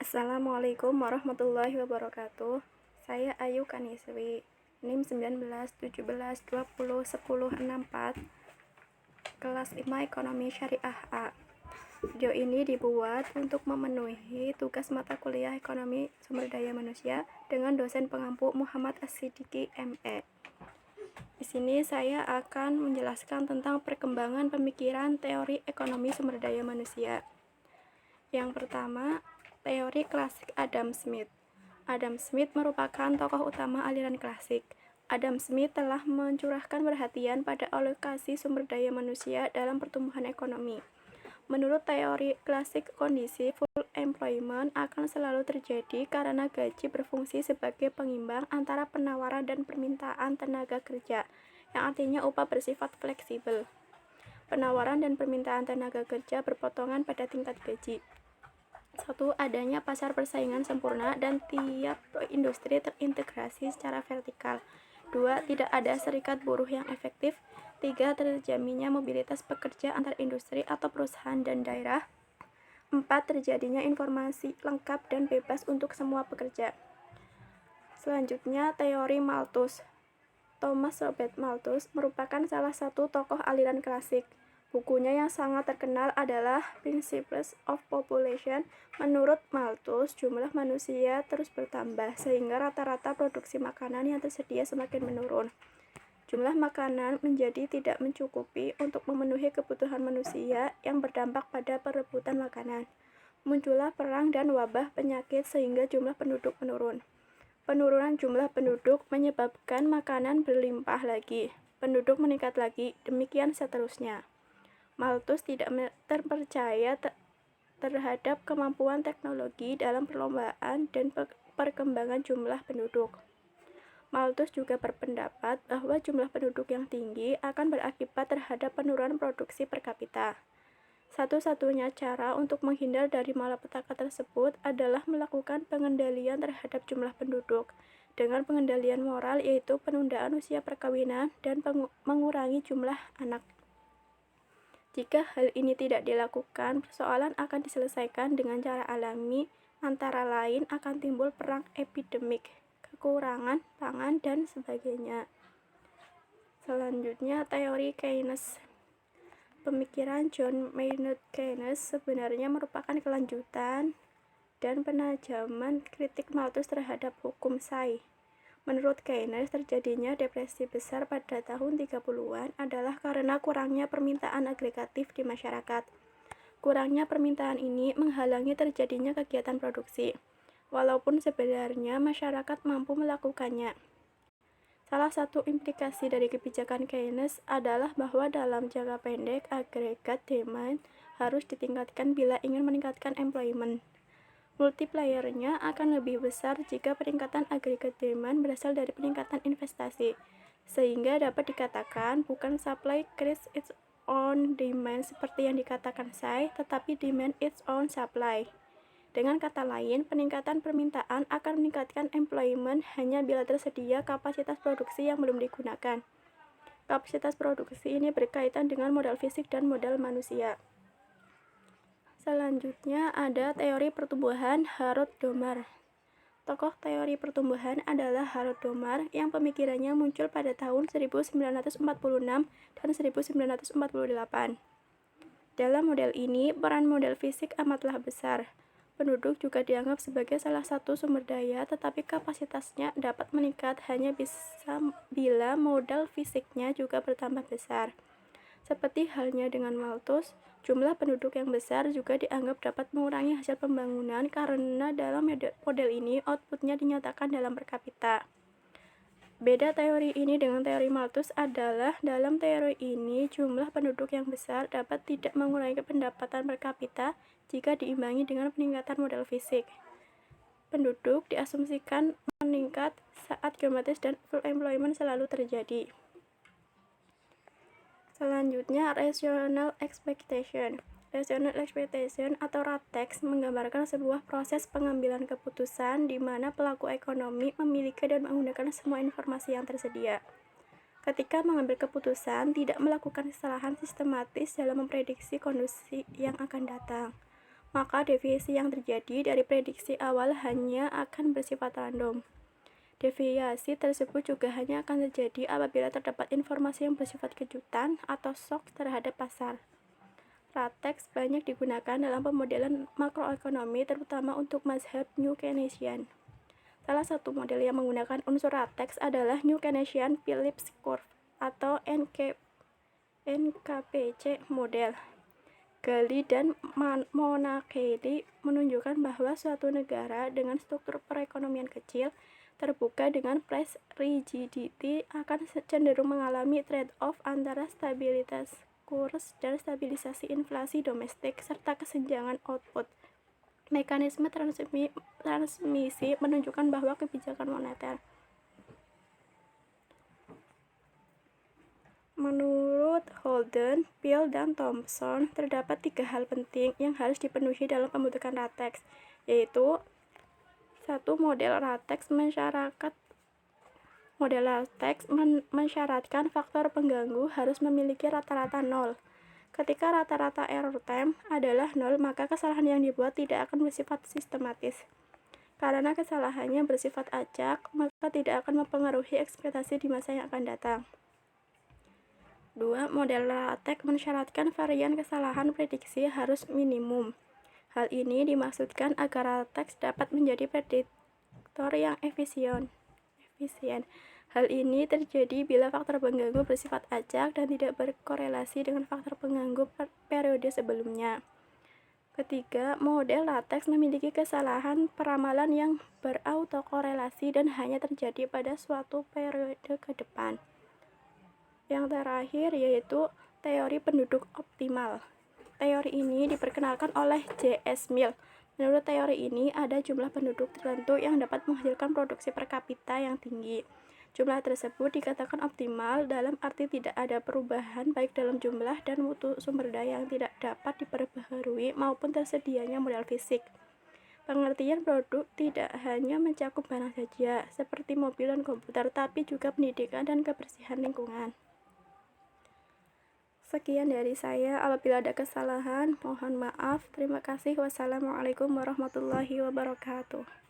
Assalamualaikum warahmatullahi wabarakatuh. Saya Ayu Kaniswi, NIM 19 17 20 10 64, kelas 5 Ekonomi Syariah A. Video ini dibuat untuk memenuhi tugas mata kuliah Ekonomi Sumber Daya Manusia dengan dosen pengampu Muhammad As-Siddiqi, ME. Di sini saya akan menjelaskan tentang perkembangan pemikiran teori ekonomi sumber daya manusia. Yang pertama, teori klasik Adam Smith. Adam Smith merupakan tokoh utama aliran klasik. Adam Smith telah mencurahkan perhatian pada alokasi sumber daya manusia dalam pertumbuhan ekonomi. Menurut teori klasik, kondisi full employment akan selalu terjadi karena gaji berfungsi sebagai pengimbang antara penawaran dan permintaan tenaga kerja, yang artinya upah bersifat fleksibel. Penawaran dan permintaan tenaga kerja berpotongan pada tingkat gaji. 1. Adanya pasar persaingan sempurna dan tiap industri terintegrasi secara vertikal. 2. Tidak ada serikat buruh yang efektif. 3. Terjaminnya mobilitas pekerja antar industri atau perusahaan dan daerah. 4. Terjadinya informasi lengkap dan bebas untuk semua pekerja. Selanjutnya, teori Malthus. Thomas Robert Malthus merupakan salah satu tokoh aliran klasik. Bukunya yang sangat terkenal adalah Principles of Population. Menurut Malthus, jumlah manusia terus bertambah, sehingga rata-rata produksi makanan yang tersedia semakin menurun. Jumlah makanan menjadi tidak mencukupi untuk memenuhi kebutuhan manusia yang berdampak pada perebutan makanan. Muncullah perang dan wabah penyakit sehingga jumlah penduduk menurun. Penurunan jumlah penduduk menyebabkan makanan berlimpah lagi, penduduk meningkat lagi, demikian seterusnya. Malthus tidak terpercaya terhadap kemampuan teknologi dalam perlombaan dan perkembangan jumlah penduduk. Malthus juga berpendapat bahwa jumlah penduduk yang tinggi akan berakibat terhadap penurunan produksi per kapita. Satu-satunya cara untuk menghindar dari malapetaka tersebut adalah melakukan pengendalian terhadap jumlah penduduk dengan pengendalian moral, yaitu penundaan usia perkawinan dan mengurangi jumlah anak. Jika hal ini tidak dilakukan, persoalan akan diselesaikan dengan cara alami, antara lain akan timbul perang epidemik, kekurangan pangan, dan sebagainya. Selanjutnya, teori Keynes. Pemikiran John Maynard Keynes sebenarnya merupakan kelanjutan dan penajaman kritik Malthus terhadap hukum Say. Menurut Keynes, terjadinya depresi besar pada tahun 30-an adalah karena kurangnya permintaan agregatif di masyarakat. Kurangnya permintaan ini menghalangi terjadinya kegiatan produksi, walaupun sebenarnya masyarakat mampu melakukannya. Salah satu implikasi dari kebijakan Keynes adalah bahwa dalam jangka pendek agregat demand harus ditingkatkan bila ingin meningkatkan employment. Multipliernya akan lebih besar jika peningkatan agregat demand berasal dari peningkatan investasi, sehingga dapat dikatakan bukan supply creates its own demand seperti yang dikatakan Say, tetapi demand its own supply. Dengan kata lain, peningkatan permintaan akan meningkatkan employment hanya bila tersedia kapasitas produksi yang belum digunakan. Kapasitas produksi ini berkaitan dengan modal fisik dan modal manusia. Selanjutnya ada teori pertumbuhan Harold Domar. Tokoh teori pertumbuhan adalah Harold Domar yang pemikirannya muncul pada tahun 1946 dan 1948. Dalam model ini, peran modal fisik amatlah besar. Penduduk juga dianggap sebagai salah satu sumber daya, tetapi kapasitasnya dapat meningkat hanya bisa bila modal fisiknya juga bertambah besar. Seperti halnya dengan Malthus, jumlah penduduk yang besar juga dianggap dapat mengurangi hasil pembangunan karena dalam model ini outputnya dinyatakan dalam per kapita. Beda teori ini dengan teori Malthus adalah dalam teori ini jumlah penduduk yang besar dapat tidak mengurangi pendapatan per kapita jika diimbangi dengan peningkatan modal fisik. Penduduk diasumsikan meningkat saat geometris dan full employment selalu terjadi. Selanjutnya, rational expectation. Rational expectation atau RATEX menggambarkan sebuah proses pengambilan keputusan di mana pelaku ekonomi memiliki dan menggunakan semua informasi yang tersedia. Ketika mengambil keputusan, tidak melakukan kesalahan sistematis dalam memprediksi kondisi yang akan datang. maka deviasi yang terjadi dari prediksi awal hanya akan bersifat random. Deviasi tersebut juga hanya akan terjadi apabila terdapat informasi yang bersifat kejutan atau shock terhadap pasar. Latex banyak digunakan dalam pemodelan makroekonomi, terutama untuk mazhab New Keynesian. Salah satu model yang menggunakan unsur latex adalah New Keynesian Phillips Curve atau NKPC model. Gali dan Monacheli menunjukkan bahwa suatu negara dengan struktur perekonomian kecil terbuka dengan price rigidity akan cenderung mengalami trade-off antara stabilitas kurs dan stabilisasi inflasi domestik serta kesenjangan output. Mekanisme transmisi menunjukkan bahwa kebijakan moneter. Menurut Holden, Peel, dan Thompson, terdapat 3 hal penting yang harus dipenuhi dalam pembentukan latex, yaitu 1. Model latex mensyaratkan faktor pengganggu harus memiliki rata-rata 0. Ketika rata-rata error time adalah 0, maka kesalahan yang dibuat tidak akan bersifat sistematis. Karena kesalahannya bersifat acak, maka tidak akan mempengaruhi ekspektasi di masa yang akan datang. 2. Model latex mensyaratkan varian kesalahan prediksi harus minimum. Hal ini dimaksudkan agar latex dapat menjadi prediktor yang efisien. Hal ini terjadi bila faktor pengganggu bersifat acak dan tidak berkorelasi dengan faktor pengganggu periode sebelumnya. Ketiga, model latex memiliki kesalahan peramalan yang berautokorelasi dan hanya terjadi pada suatu periode ke depan. Yang terakhir yaitu teori penduduk optimal. Teori ini diperkenalkan oleh J.S. Mill. Menurut teori ini, ada jumlah penduduk tertentu yang dapat menghasilkan produksi per kapita yang tinggi. Jumlah tersebut dikatakan optimal dalam arti tidak ada perubahan baik dalam jumlah dan mutu sumber daya yang tidak dapat diperbaharui maupun tersedianya modal fisik. Pengertian produk tidak hanya mencakup barang saja, seperti mobil dan komputer, tapi juga pendidikan dan kebersihan lingkungan. Sekian dari saya. Apabila ada kesalahan, mohon maaf. Terima kasih. Wassalamualaikum warahmatullahi wabarakatuh.